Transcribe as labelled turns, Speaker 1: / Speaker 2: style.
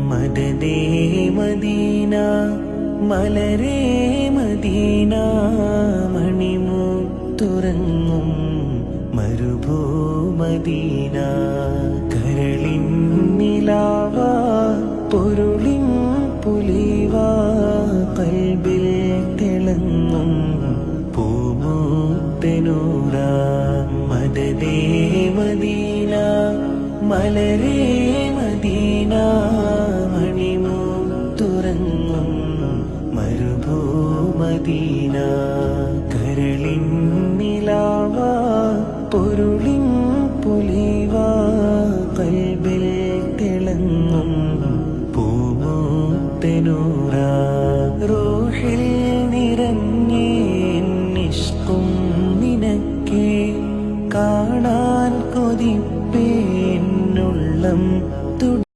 Speaker 1: മദദേ Medina മലരേ Medina മണിമുത്തുറങ്ങും മരുഭൂമദീന കരളിൻ നിലാവ പൊരുളിൻ പുലിവാ കൽബിൽ തിളങ്ങും പൂമുത്തനൂറ മദദേ Medina മലരേ Medina മണിമുത്തുറങ്ങും മരുഭൂമദീന കരളിൻ നിലാവ പൊരുളിൻ പുലിവാ കൽബിൽ തിളങ്ങും പൂമുത്തനൂറ